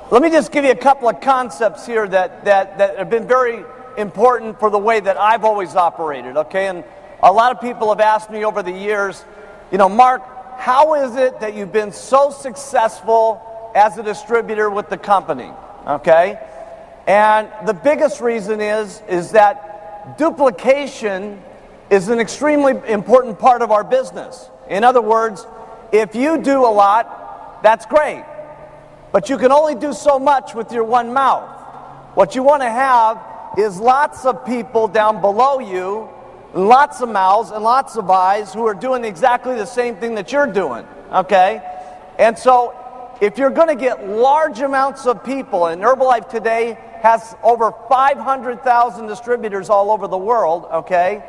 Let me just give you a couple of concepts here that have been very important for the way that I've always operated, okay? And a lot of people have asked me over the years, Mark, how is it that you've been so successful as a distributor with the company, okay? And the biggest reason is that duplication is an extremely important part of our business. In other words, if you do a lot, that's great. But you can only do so much with your one mouth. What you want to have is lots of people down below you, lots of mouths and lots of eyes who are doing exactly the same thing that you're doing, okay? And so if you're going to get large amounts of people, and Herbalife today has over 500,000 distributors all over the world, okay?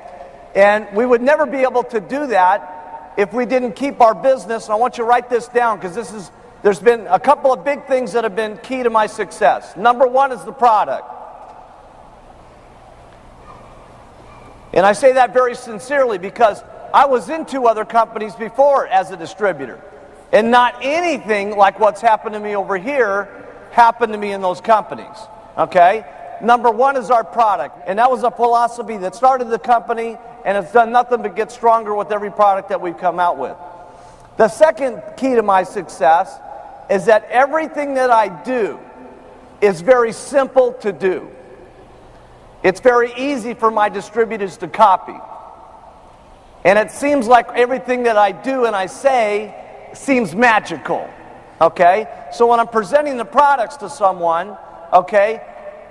And we would never be able to do that if we didn't keep our business. And I want you to write this down because there's been a couple of big things that have been key to my success. Number one is the product. And I say that very sincerely because I was in 2 other companies before as a distributor. And not anything like what's happened to me over here happened to me in those companies. Okay? Number one is our product. And that was a philosophy that started the company, and it's done nothing but get stronger with every product that we've come out with. The second key to my success is that everything that I do is very simple to do. It's very easy for my distributors to copy. And it seems like everything that I do and I say seems magical. Okay? So when I'm presenting the products to someone, okay,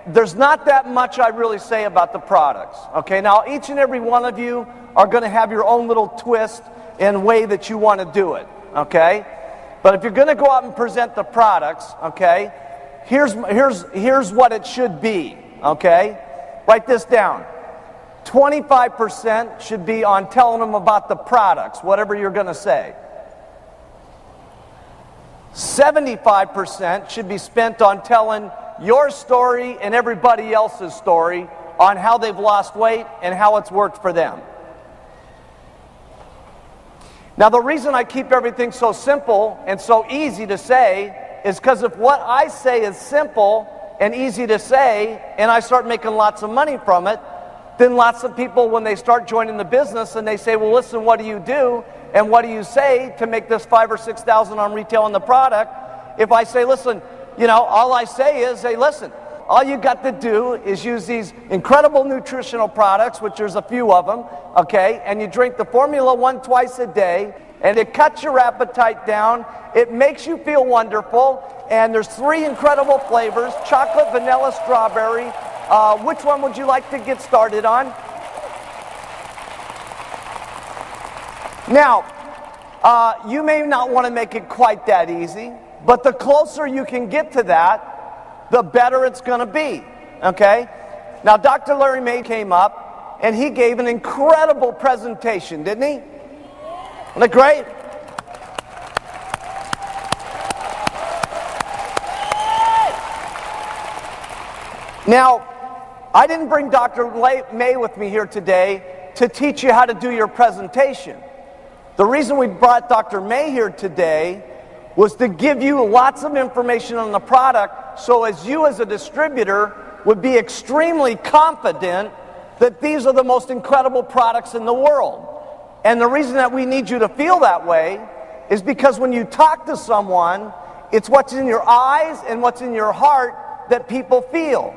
there's not that much I really say about the products. Okay? Now, each and every one of you are going to have your own little twist and way that you want to do it. Okay? But if you're going to go out and present the products, okay, here's what it should be. Okay? Write this down. 25% should be on telling them about the products, whatever you're going to say. 75% should be spent on telling your story and everybody else's story on how they've lost weight and how it's worked for them. Now, the reason I keep everything so simple and so easy to say is because if what I say is simple and easy to say, and I start making lots of money from it, then lots of people, when they start joining the business and they say, well, listen, what do you do? And what do you say to make this $5,000 or $6,000 on retailing the product? If I say, listen, all I say is, hey, listen, all you got to do is use these incredible nutritional products, which there's a few of them, okay, and you drink the Formula One twice a day, and it cuts your appetite down. It makes you feel wonderful, and there's 3 incredible flavors, chocolate, vanilla, strawberry. Which one would you like to get started on? Now, you may not want to make it quite that easy, but the closer you can get to that, the better it's going to be, okay? Now, Dr. Larry May came up, and he gave an incredible presentation, didn't he? Isn't it great? Now, I didn't bring Dr. May with me here today to teach you how to do your presentation. The reason we brought Dr. May here today was to give you lots of information on the product so as you as a distributor would be extremely confident that these are the most incredible products in the world. And the reason that we need you to feel that way is because when you talk to someone, it's what's in your eyes and what's in your heart that people feel.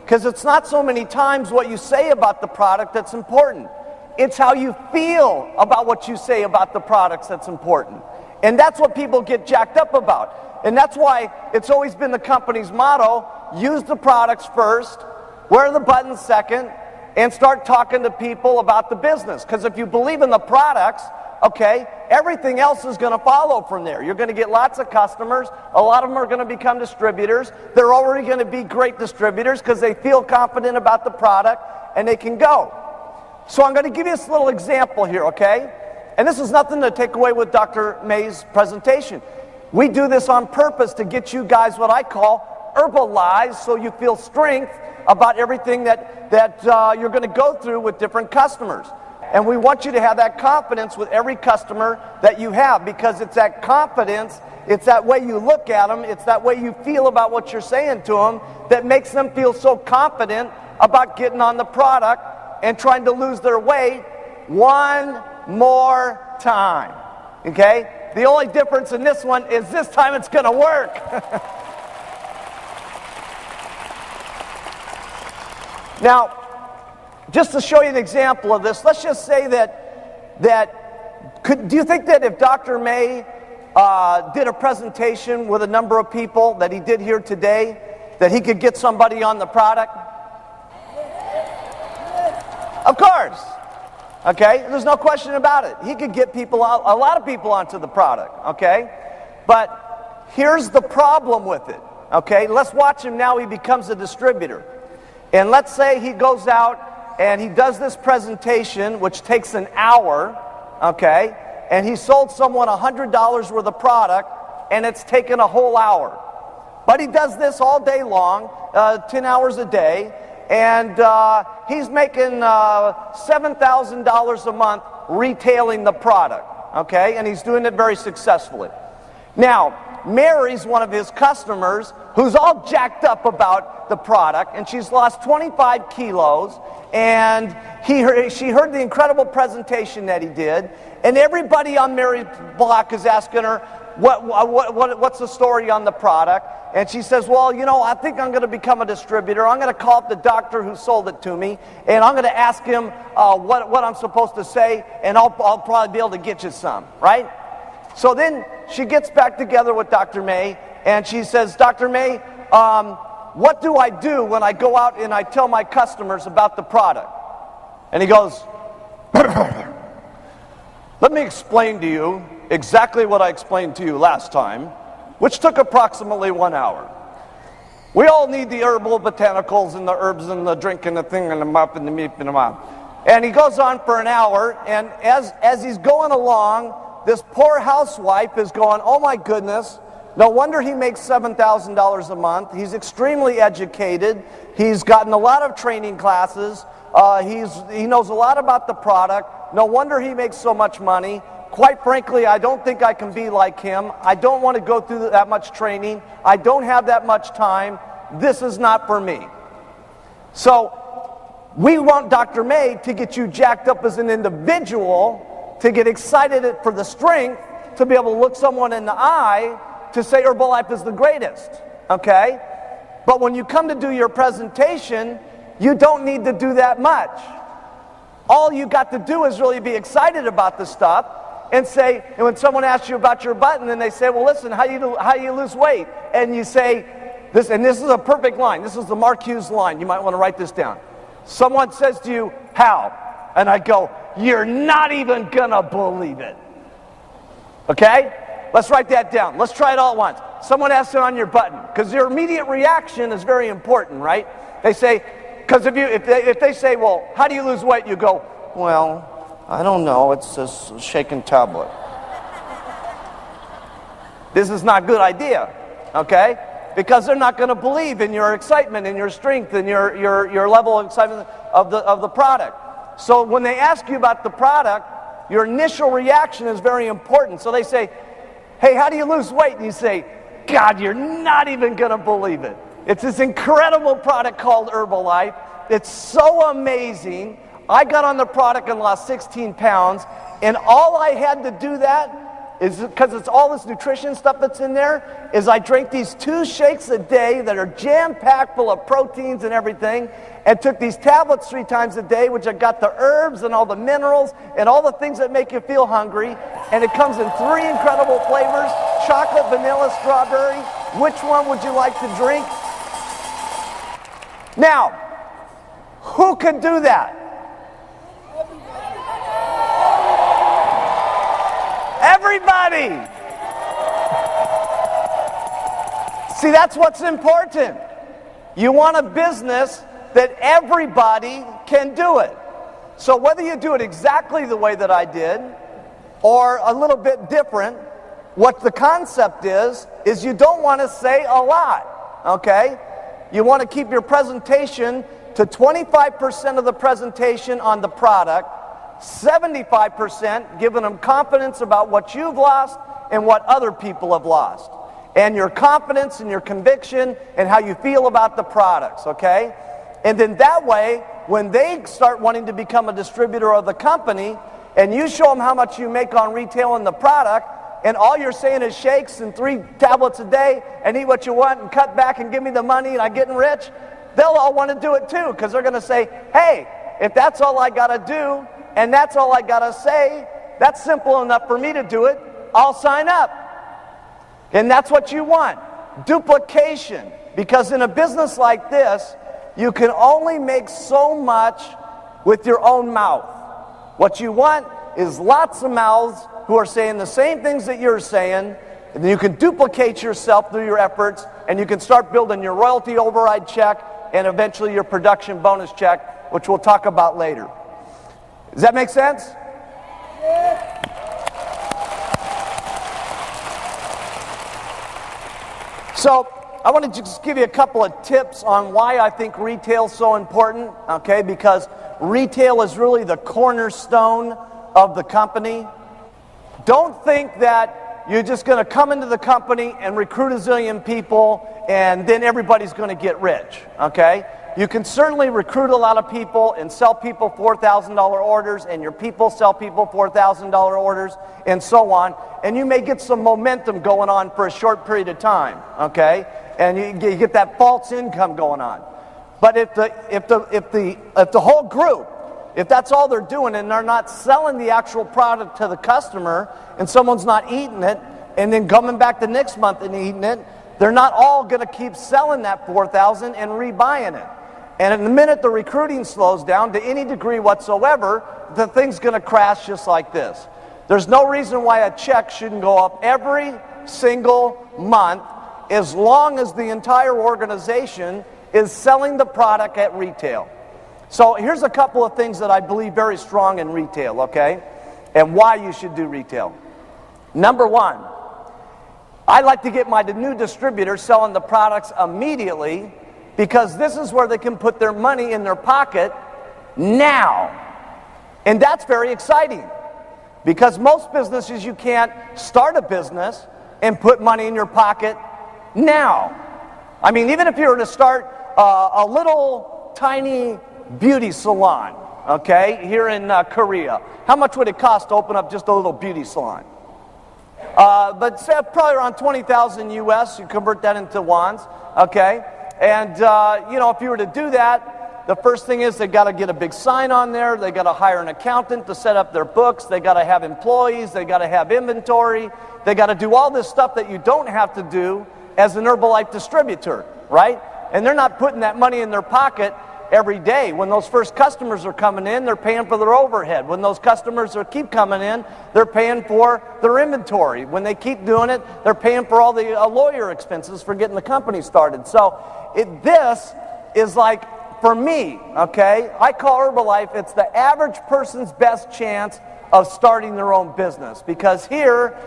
Because it's not so many times what you say about the product that's important. It's how you feel about what you say about the products that's important. And that's what people get jacked up about. And that's why it's always been the company's motto, use the products first, wear the buttons second, and start talking to people about the business. Because if you believe in the products, okay, everything else is going to follow from there. You're going to get lots of customers. A lot of them are going to become distributors. They're already going to be great distributors because they feel confident about the product and they can go. So I'm going to give you this little example here, okay? And this is nothing to take away with Dr. May's presentation. We do this on purpose to get you guys what I call herbalized so you feel strength about everything that you're going to go through with different customers. And we want you to have that confidence with every customer that you have, because it's that confidence, it's that way you look at them, it's that way you feel about what you're saying to them that makes them feel so confident about getting on the product and trying to lose their weight one more time. Okay? The only difference in this one is this time it's going to work. Now, just to show you an example of this, let's just say do you think that if Dr. May did a presentation with a number of people that he did here today, that he could get somebody on the product? Of course. Okay? There's no question about it. He could get people, a lot of people onto the product. Okay? But here's the problem with it. Okay? Let's watch him now. He becomes a distributor. And let's say he goes out and he does this presentation, which takes an hour, okay? And he sold someone $100 worth of product, and it's taken a whole hour. But he does this all day long, 10 hours a day, and he's making $7,000 a month retailing the product, okay? And he's doing it very successfully. Now, Mary's one of his customers who's all jacked up about the product, and she's lost 25 kilos, and she heard the incredible presentation that he did, and everybody on Mary's block is asking her, what's the story on the product? And she says, well, you know, I think I'm going to become a distributor. I'm going to call up the doctor who sold it to me, and I'm going to ask him what I'm supposed to say, and I'll probably be able to get you some, right? So then she gets back together with Dr. May, and she says, Dr. May, what do I do when I go out and I tell my customers about the product? And he goes, let me explain to you exactly what I explained to you last time, which took approximately 1 hour. We all need the herbal botanicals and the herbs and the drink and the thing and the mop and the meat and the mop. And he goes on for an hour, and as he's going along, this poor housewife is going, oh my goodness, no wonder he makes $7,000 a month. He's extremely educated. He's gotten a lot of training classes. He knows a lot about the product. No wonder he makes so much money. Quite frankly, I don't think I can be like him. I don't want to go through that much training. I don't have that much time. This is not for me. So we want Dr. May to get you jacked up as an individual, to get excited for the strength, to be able to look someone in the eye, to say Herbalife is the greatest, okay? But when you come to do your presentation, you don't need to do that much. All you got to do is really be excited about the stuff and say, and when someone asks you about your butt, and then they say, well, listen, how do you lose weight? And you say, this is a perfect line. This is the Mark Hughes line. You might want to write this down. Someone says to you, how? And I go, you're not even gonna believe it. Okay? Let's write that down. Let's try it all at once. Someone asks it on your button, because your immediate reaction is very important, right? They say, because if they say, well, how do you lose weight? You go, well, I don't know. It's a shaken tablet. This is not a good idea, okay? Because they're not going to believe in your excitement and your strength and your level of excitement of the product. So when they ask you about the product, your initial reaction is very important. So they say, hey, how do you lose weight? And you say, God, you're not even going to believe it. It's this incredible product called Herbalife. It's so amazing. I got on the product and lost 16 pounds, and all I had to do that is, because it's all this nutrition stuff that's in there, is I drank these 2 shakes a day that are jam-packed full of proteins and everything, and took these tablets 3 times a day, which have got the herbs and all the minerals and all the things that make you feel hungry, and it comes in 3 incredible flavors, chocolate, vanilla, strawberry. Which one would you like to drink? Now, who could do that? Everybody! See, that's what's important. You want a business that everybody can do it. So whether you do it exactly the way that I did, or a little bit different, what the concept is you don't want to say a lot, okay? You want to keep your presentation to 25% of the presentation on the product, 75% giving them confidence about what you've lost and what other people have lost. And your confidence and your conviction and how you feel about the products, okay? And then that way, when they start wanting to become a distributor of the company, and you show them how much you make on retail in the product, and all you're saying is shakes and 3 tablets a day, and eat what you want, and cut back and give me the money, and I'm getting rich, they'll all want to do it too, because they're going to say, hey, if that's all I got to do, and that's all I got to say, that's simple enough for me to do it, I'll sign up. And that's what you want, duplication. Because in a business like this, you can only make so much with your own mouth. What you want is lots of mouths who are saying the same things that you're saying, and then you can duplicate yourself through your efforts, and you can start building your royalty override check and eventually your production bonus check, which we'll talk about later. Does that make sense? So I want to just give you a couple of tips on why I think retail is so important, okay? Because retail is really the cornerstone of the company. Don't think that you're just going to come into the company and recruit a zillion people and then everybody's going to get rich, okay? You can certainly recruit a lot of people and sell people $4,000 orders, and your people sell people $4,000 orders, and so on. And you may get some momentum going on for a short period of time, okay? And you get that false income going on. But if the whole group, if that's all they're doing and they're not selling the actual product to the customer, and someone's not eating it, and then coming back the next month and eating it, they're not all going to keep selling that $4,000 and rebuying it. And in the minute the recruiting slows down to any degree whatsoever, the thing's going to crash just like this. There's no reason why a check shouldn't go up every single month as long as the entire organization is selling the product at retail. So here's a couple of things that I believe very strong in retail, okay? And why you should do retail. Number one, I like to get my new distributor selling the products immediately, because this is where they can put their money in their pocket now. And that's very exciting, because most businesses, you can't start a business and put money in your pocket now. I mean, even if you were to start a little tiny beauty salon, okay, here in Korea, how much would it cost to open up just a little beauty salon? But say probably around 20,000 US, you convert that into wons, okay? And, if you were to do that, the first thing is they got to get a big sign on there. They got to hire an accountant to set up their books. They got to have employees. They got to have inventory. They got to do all this stuff that you don't have to do as an Herbalife distributor, right? And they're not putting that money in their pocket every day. When those first customers are coming in, they're paying for their overhead. When those customers keep coming in, they're paying for their inventory. When they keep doing it, they're paying for all the lawyer expenses for getting the company started. So this is like, for me, okay, I call Herbalife, it's the average person's best chance of starting their own business. Because here,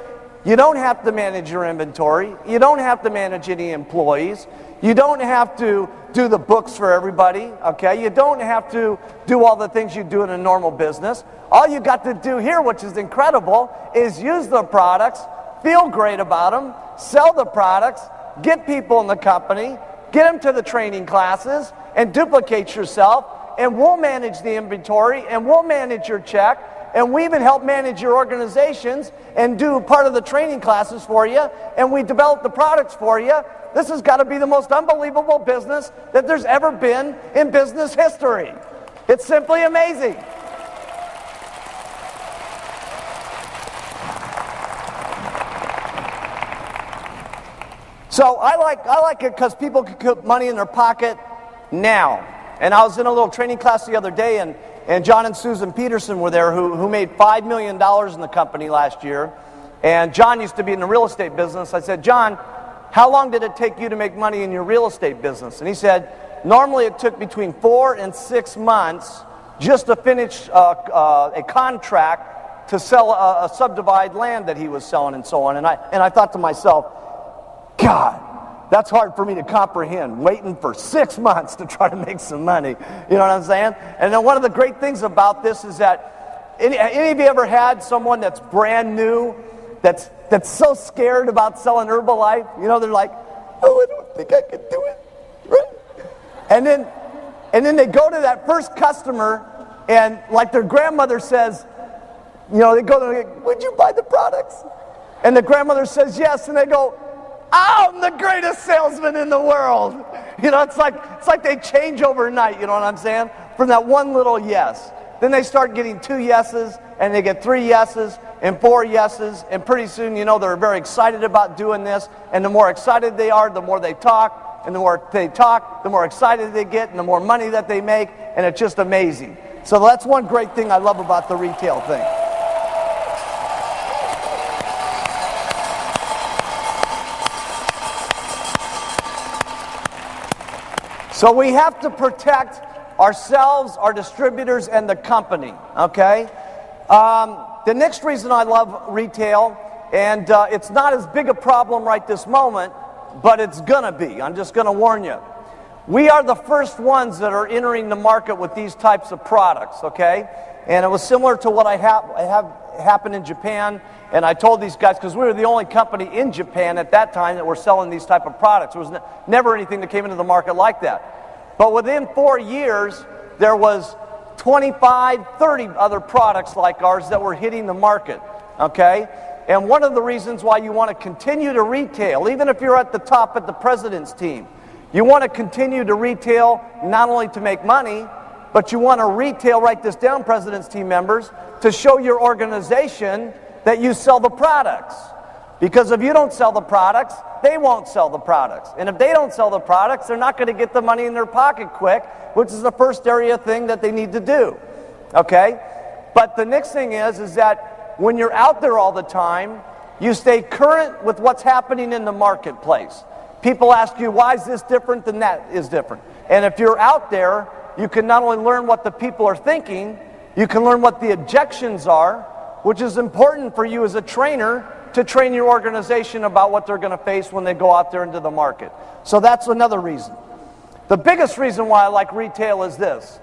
you don't have to manage your inventory. You don't have to manage any employees. You don't have to do the books for everybody, okay? You don't have to do all the things you do in a normal business. All you got to do here, which is incredible, is use the products, feel great about them, sell the products, get people in the company, get them to the training classes, and duplicate yourself, and we'll manage the inventory, and we'll manage your check, and we even help manage your organizations and do part of the training classes for you, and we develop the products for you. This has got to be the most unbelievable business that there's ever been in business history. It's simply amazing. So I like it because people can put money in their pocket now. And I was in a little training class the other day, and John and Susan Peterson were there, who made $5 million in the company last year. And John used to be in the real estate business. I said, John, how long did it take you to make money in your real estate business? And he said, normally it took between 4 and 6 months just to finish a contract to sell a subdivided land that he was selling and so on. And I thought to myself, God, that's hard for me to comprehend, waiting for 6 months to try to make some money. You know what I'm saying? And then one of the great things about this is that Any of you ever had someone that's brand new, that's so scared about selling Herbalife? You know, they're like, oh, I don't think I can do it, right? And then they go to that first customer, and like their grandmother says, you know, they go to, would you buy the products? And the grandmother says yes, and they go, I'm the greatest salesman in the world. You know, it's like they change overnight, you know what I'm saying? From that one little yes. Then they start getting 2 yeses, and they get 3 yeses, and 4 yeses, and pretty soon, you know, they're very excited about doing this, and the more excited they are, the more they talk, and the more they talk, the more excited they get, and the more money that they make, and it's just amazing. So that's one great thing I love about the retail thing. So we have to protect ourselves, our distributors, and the company, okay? The next reason I love retail, and it's not as big a problem right this moment, but it's gonna be. I'm just gonna warn you. We are the first ones that are entering the market with these types of products, okay? And it was similar to what I have happened in Japan, and I told these guys, because we were the only company in Japan at that time that were selling these type of products. There was never anything that came into the market like that. But within 4 years, there was 25, 30 other products like ours that were hitting the market, okay? And one of the reasons why you want to continue to retail, even if you're at the top at the president's team, you want to continue to retail not only to make money, but you want to retail, write this down, president's team members, to show your organization that you sell the products. Because if you don't sell the products, they won't sell the products. And if they don't sell the products, they're not going to get the money in their pocket quick, which is the first area thing that they need to do. Okay? But the next thing is that when you're out there all the time, you stay current with what's happening in the marketplace. People ask you, why is this different than that is different? And if you're out there, you can not only learn what the people are thinking, you can learn what the objections are, which is important for you as a trainer to train your organization about what they're going to face when they go out there into the market. So that's another reason. The biggest reason why I like retail is this.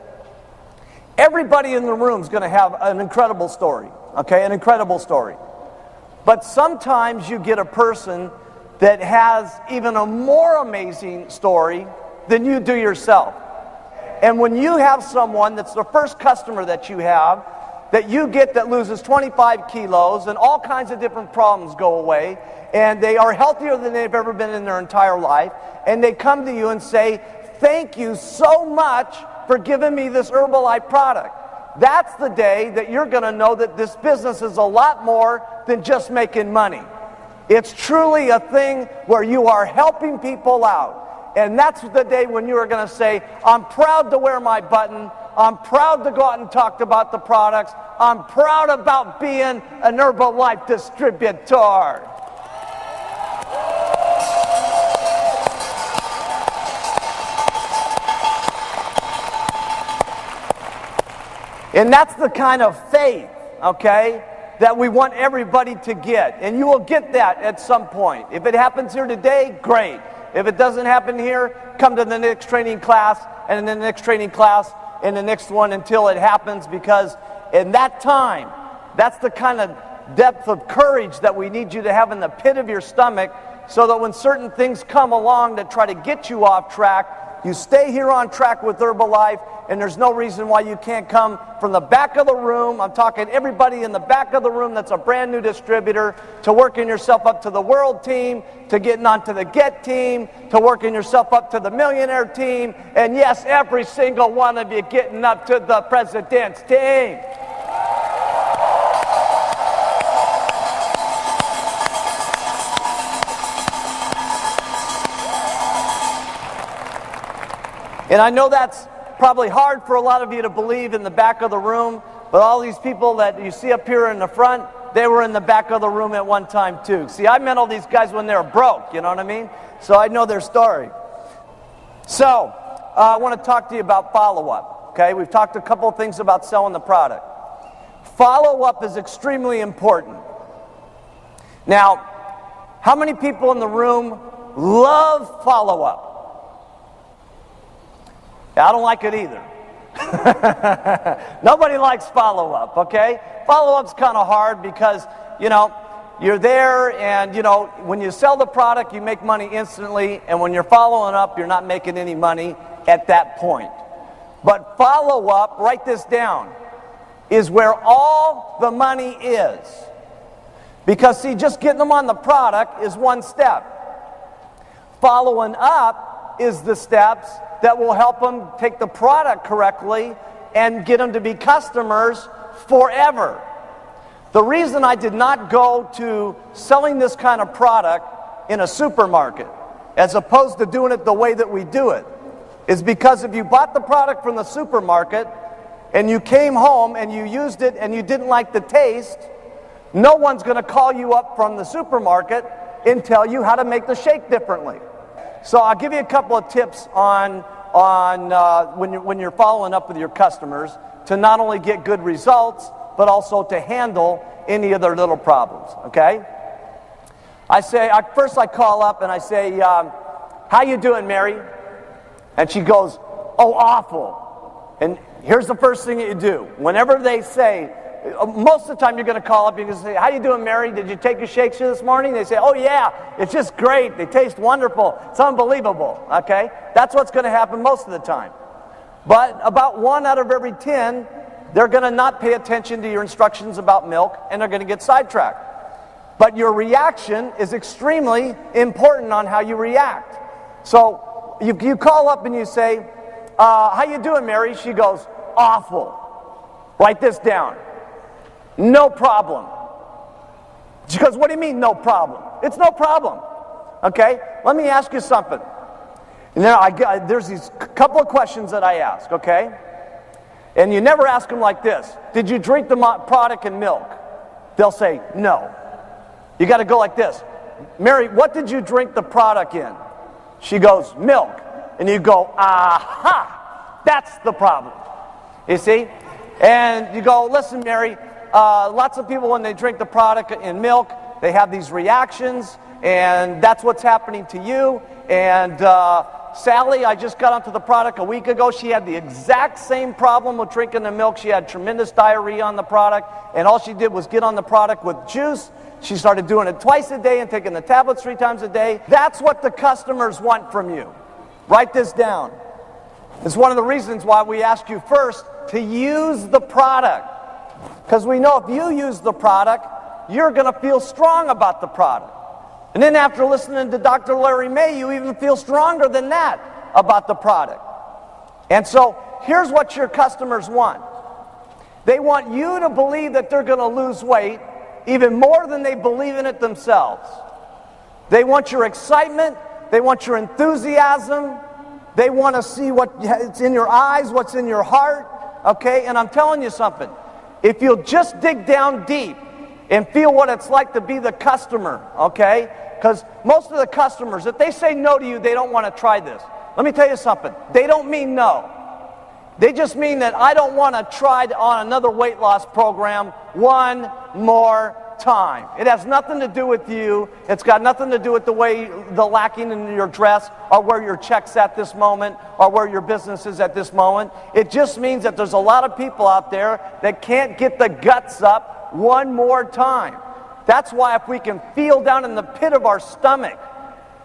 Everybody in the room is going to have an incredible story, okay, an incredible story. But sometimes you get a person that has even a more amazing story than you do yourself. And when you have someone that's the first customer that you have, that you get that loses 25 kilos and all kinds of different problems go away, and they are healthier than they've ever been in their entire life, and they come to you and say, thank you so much for giving me this Herbalife product. That's the day that you're going to know that this business is a lot more than just making money. It's truly a thing where you are helping people out. And that's the day when you are going to say, I'm proud to wear my button. I'm proud to go out and talk about the products. I'm proud about being an Herbalife distributor. And that's the kind of faith, okay, that we want everybody to get. And you will get that at some point. If it happens here today, great. If it doesn't happen here, come to the next training class, and in the next training class, and the next one until it happens, because in that time, that's the kind of depth of courage that we need you to have in the pit of your stomach, so that when certain things come along that try to get you off track, you stay here on track with Herbalife, and there's no reason why you can't come from the back of the room. I'm talking everybody in the back of the room that's a brand new distributor, to working yourself up to the world team, to getting onto the GET team, to working yourself up to the millionaire team, and yes, every single one of you getting up to the president's team. And I know that's probably hard for a lot of you to believe in the back of the room, but all these people that you see up here in the front, they were in the back of the room at one time too. See, I met all these guys when they were broke, you know what I mean? So I know their story. So, I want to talk to you about follow-up, okay? We've talked a couple of things about selling the product. Follow-up is extremely important. Now, how many people in the room love follow-up? I don't like it either. Nobody likes follow-up, okay? Follow-up's kind of hard because, you're there and, when you sell the product, you make money instantly, and when you're following up, you're not making any money at that point. But follow-up, write this down, is where all the money is. Because, see, just getting them on the product is one step. Following up is the steps that will help them take the product correctly and get them to be customers forever. The reason I did not go to selling this kind of product in a supermarket as opposed to doing it the way that we do it is because if you bought the product from the supermarket and you came home and you used it and you didn't like the taste, no one's going to call you up from the supermarket and tell you how to make the shake differently. So I'll give you a couple of tips on when you're following up with your customers to not only get good results, but also to handle any of their little problems, okay? First I call up and I say, how you doing, Mary? And she goes, oh, awful. And here's the first thing that you do. Whenever they say, most of the time you're going to call up, you're going to say, how you doing, Mary? Did you take your shakes this morning? They say, oh, yeah, it's just great. They taste wonderful. It's unbelievable, okay? That's what's going to happen most of the time. But about 1 out of every 10, they're going to not pay attention to your instructions about milk, and they're going to get sidetracked. But your reaction is extremely important on how you react. So you call up and you say, how you doing, Mary? She goes, awful. Write this down. No problem. She goes, what do you mean no problem? It's no problem. Okay? Let me ask you something. Now, there's these couple of questions that I ask, okay? And you never ask them like this. Did you drink the product in milk? They'll say, no. You got to go like this. Mary, what did you drink the product in? She goes, milk. And you go, aha, that's the problem. You see? And you go, listen, Mary, lots of people when they drink the product in milk, they have these reactions, and that's what's happening to you. And Sally, I just got onto the product a week ago. She had the exact same problem with drinking the milk. She had tremendous diarrhea on the product, and all she did was get on the product with juice. She started doing it twice a day and taking the tablets 3 times a day. That's what the customers want from you. Write this down. It's one of the reasons why we ask you first to use the product. Because we know if you use the product, you're going to feel strong about the product. And then after listening to Dr. Larry May, you even feel stronger than that about the product. And so here's what your customers want. They want you to believe that they're going to lose weight even more than they believe in it themselves. They want your excitement. They want your enthusiasm. They want to see what's in your eyes, what's in your heart. Okay? And I'm telling you something. If you'll just dig down deep and feel what it's like to be the customer, okay? Because most of the customers, if they say no to you, they don't want to try this. Let me tell you something. They don't mean no. They just mean that I don't want to try on another weight loss program one more time. It has nothing to do with you. It's got nothing to do with the lacking in your dress or where your check's at this moment or where your business is at this moment. It just means that there's a lot of people out there that can't get the guts up one more time. That's why if we can feel down in the pit of our stomach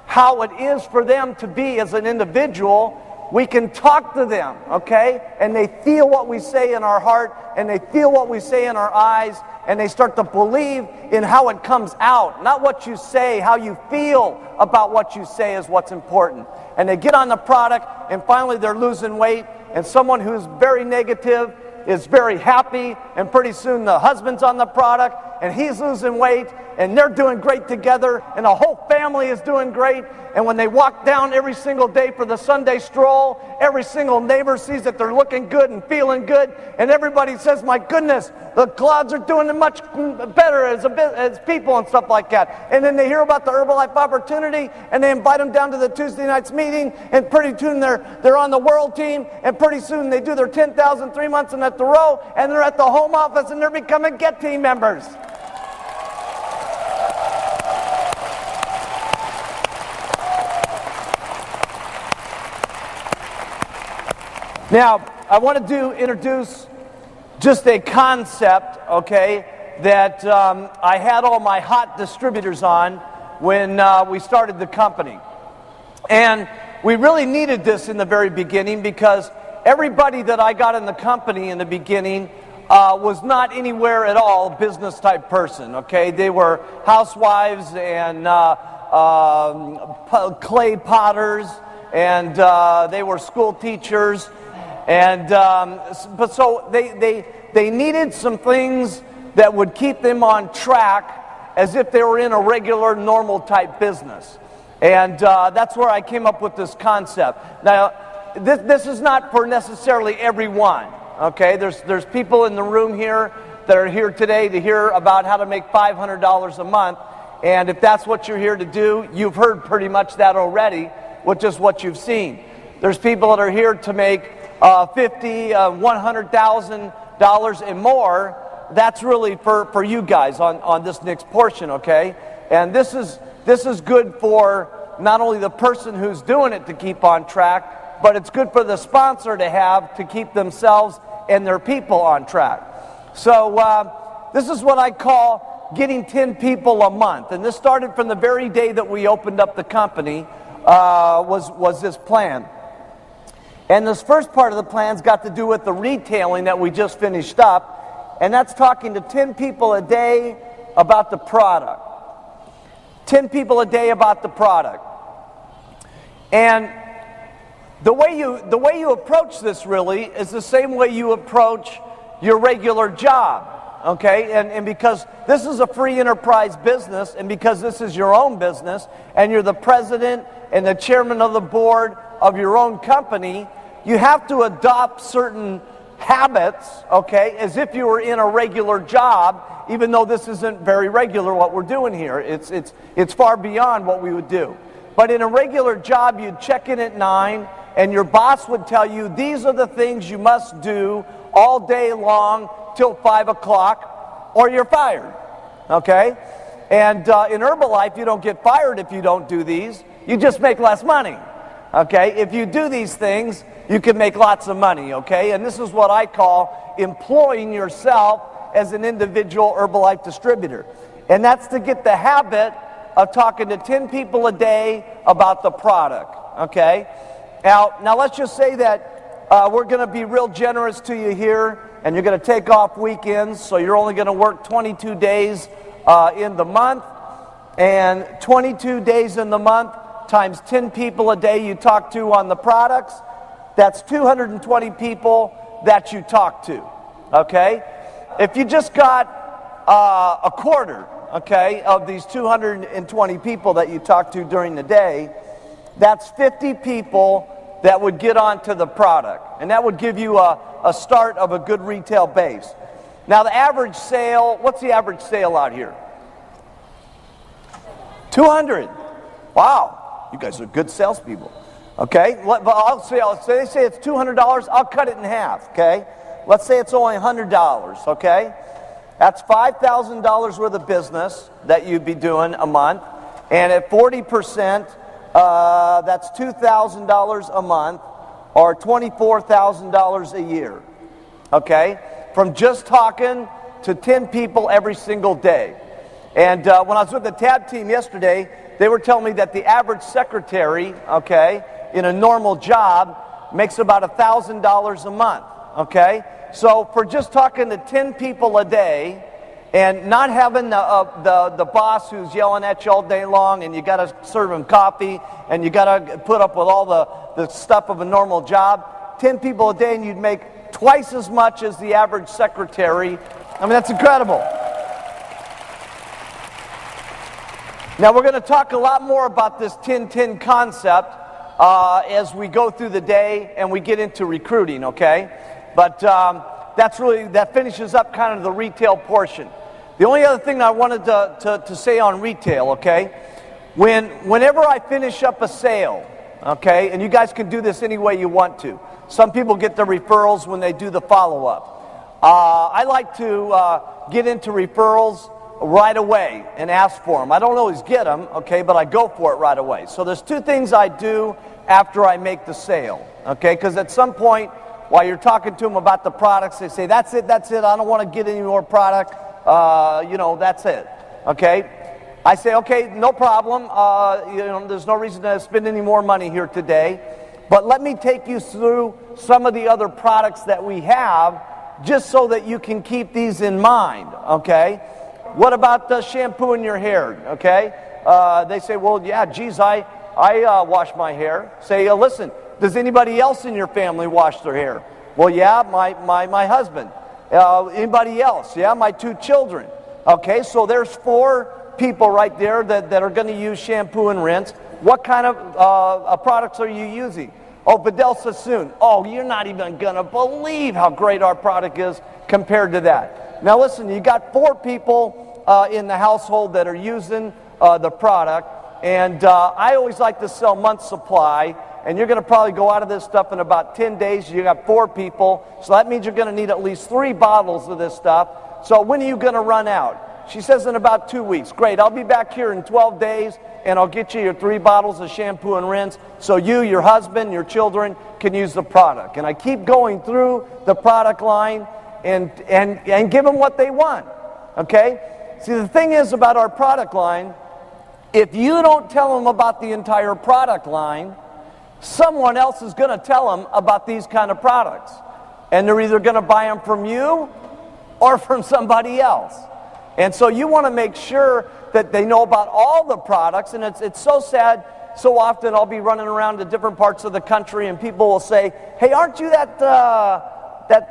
how it is for them to be as an individual, we can talk to them, okay? And they feel what we say in our heart, and they feel what we say in our eyes, and they start to believe in how it comes out. Not what you say, how you feel about what you say is what's important. And they get on the product, and finally they're losing weight, and someone who's very negative is very happy, and pretty soon the husband's on the product, and he's losing weight, and they're doing great together, and the whole family is doing great. And when they walk down every single day for the Sunday stroll, every single neighbor sees that they're looking good and feeling good, and everybody says, my goodness, the clouds are doing much better as people and stuff like that. And then they hear about the Herbalife opportunity, and they invite them down to the Tuesday night's meeting, and pretty soon they're on the world team, and pretty soon they do their 10,000 3 months in at the row, and they're at the home office, and they're becoming Get Team members. Now, I wanted to introduce just a concept, okay, that I had all my hot distributors on when we started the company. And we really needed this in the very beginning because everybody that I got in the company in the beginning was not anywhere at all business type person, okay? They were housewives and clay potters, and they were school teachers, and but so they needed some things that would keep them on track as if they were in a regular, normal type business. And that's where I came up with this concept. Now, this is not for necessarily everyone, okay? There's people in the room here that are here today to hear about how to make $500 a month. And if that's what you're here to do, you've heard pretty much that already, which is what you've seen. There's people that are here to make $50,000, $100,000 and more. That's really for you guys on this next portion, okay? And this is good for not only the person who's doing it to keep on track, but it's good for the sponsor to have to keep themselves and their people on track. So this is what I call getting 10 people a month. And this started from the very day that we opened up the company, was this plan. And this first part of the plan's got to do with the retailing that we just finished up, and that's talking to 10 people a day about the product. 10 people a day about the product. And the way you approach this really is the same way you approach your regular job, okay? And because this is a free enterprise business, and because this is your own business, and you're the president and the chairman of the board of your own company, you have to adopt certain habits, okay, as if you were in a regular job, even though this isn't very regular what we're doing here. It's far beyond what we would do. But in a regular job, you'd check in at 9, and your boss would tell you, these are the things you must do all day long till 5 o'clock, or you're fired, okay? And in Herbalife, you don't get fired if you don't do these. You just make less money, okay? If you do these things, you can make lots of money, okay? And this is what I call employing yourself as an individual Herbalife distributor. And that's to get the habit of talking to 10 people a day about the product, okay? Now let's just say that we're going to be real generous to you here, and you're going to take off weekends, so you're only going to work 22 days in the month, and 22 days in the month times 10 people a day you talk to on the products, that's 220 people that you talk to, okay? If you just got a quarter, okay, of these 220 people that you talk to during the day, that's 50 people that would get onto the product. And that would give you a start of a good retail base. Now the average sale, what's the average sale out here? 200. Wow, you guys are good salespeople. Okay, I'll say they say it's $200, I'll cut it in half, okay? Let's say it's only $100, okay? That's $5,000 worth of business that you'd be doing a month, and at 40%, that's $2,000 a month, or $24,000 a year, okay? From just talking to 10 people every single day. And when I was with the TAB team yesterday, they were telling me that the average secretary, okay, in a normal job makes about $1,000 a month, okay? So for just talking to 10 people a day and not having the boss who's yelling at you all day long, and you got to serve him coffee, and you got to put up with all the stuff of a normal job, 10 people a day, and you'd make twice as much as the average secretary. I mean, that's incredible. Now, we're going to talk a lot more about this 10-10 concept as we go through the day and we get into recruiting, okay? But that finishes up kind of the retail portion. The only other thing I wanted to say on retail, okay? Whenever I finish up a sale, okay, and you guys can do this any way you want to. Some people get the referrals when they do the follow-up. I like to get into referrals right away and ask for them. I don't always get them, okay, but I go for it right away. So there's two things I do after I make the sale, okay, because at some point while you're talking to them about the products, they say, that's it, I don't want to get any more product, that's it, okay? I say, okay, no problem, there's no reason to spend any more money here today, but let me take you through some of the other products that we have, just so that you can keep these in mind, okay? What about the shampoo in your hair, okay? They say, well, yeah, geez, I wash my hair. Say, listen, does anybody else in your family wash their hair? Well, yeah, my husband. Anybody else? Yeah, my 2 children. Okay, so there's 4 people right there that are going to use shampoo and rinse. What kind of products are you using? Oh, Vidal Sassoon. Oh, you're not even going to believe how great our product is compared to that. Now listen, you got 4 people in the household that are using the product, and I always like to sell month's supply, and you're going to probably go out of this stuff in about 10 days. You got 4 people, so that means you're going to need at least 3 bottles of this stuff. So when are you going to run out? She says in about 2 weeks. Great, I'll be back here in 12 days, and I'll get you your 3 bottles of shampoo and rinse so you, your husband, your children can use the product. And I keep going through the product line and give them what they want, okay? See, the thing is about our product line, if you don't tell them about the entire product line, someone else is going to tell them about these kind of products. And they're either going to buy them from you or from somebody else. And so you want to make sure that they know about all the products. And it's so sad, so often I'll be running around to different parts of the country and people will say, hey, aren't you that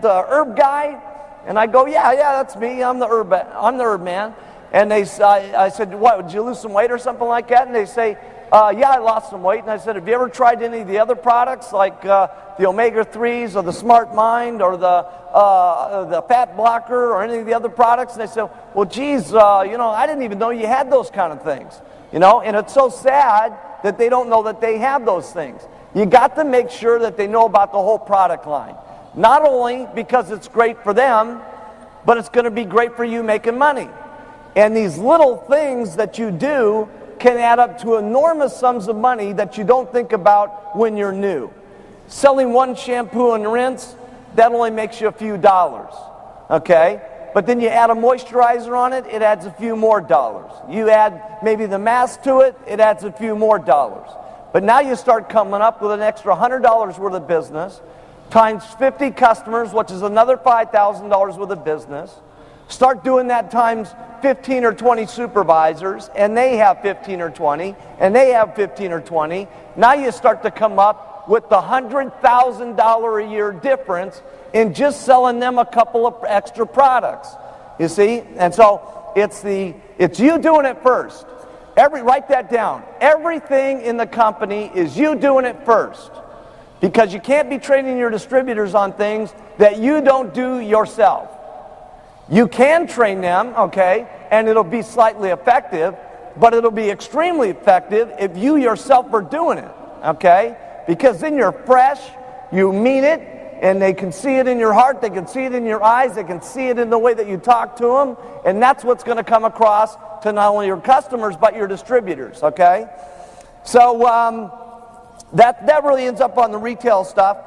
herb guy? And I go, yeah, that's me. I'm the herb man. And I said, what, did you lose some weight or something like that? And they say, yeah, I lost some weight. And I said, have you ever tried any of the other products like the omega-3s or the Smart Mind or the fat blocker or any of the other products? And they said, well, geez, I didn't even know you had those kind of things. And it's so sad that they don't know that they have those things. You got to make sure that they know about the whole product line. Not only because it's great for them, but it's going to be great for you making money. And these little things that you do can add up to enormous sums of money that you don't think about when you're new. Selling 1 shampoo and rinse, that only makes you a few dollars, okay? But then you add a moisturizer on it, it adds a few more dollars. You add maybe the mask to it, it adds a few more dollars. But now you start coming up with an extra $100 worth of business, times 50 customers, which is another $5,000 worth of business. Start doing that times 15 or 20 supervisors, and they have 15 or 20, and they have 15 or 20. Now you start to come up with the $100,000 a year difference in just selling them a couple of extra products. You see? And so it's you doing it first. Write that down. Everything in the company is you doing it first. Because you can't be training your distributors on things that you don't do yourself. You can train them, okay, and it'll be slightly effective, but it'll be extremely effective if you yourself are doing it, okay? Because then you're fresh, you mean it, and they can see it in your heart, they can see it in your eyes, they can see it in the way that you talk to them, and that's what's going to come across to not only your customers, but your distributors, okay? So that really ends up on the retail stuff.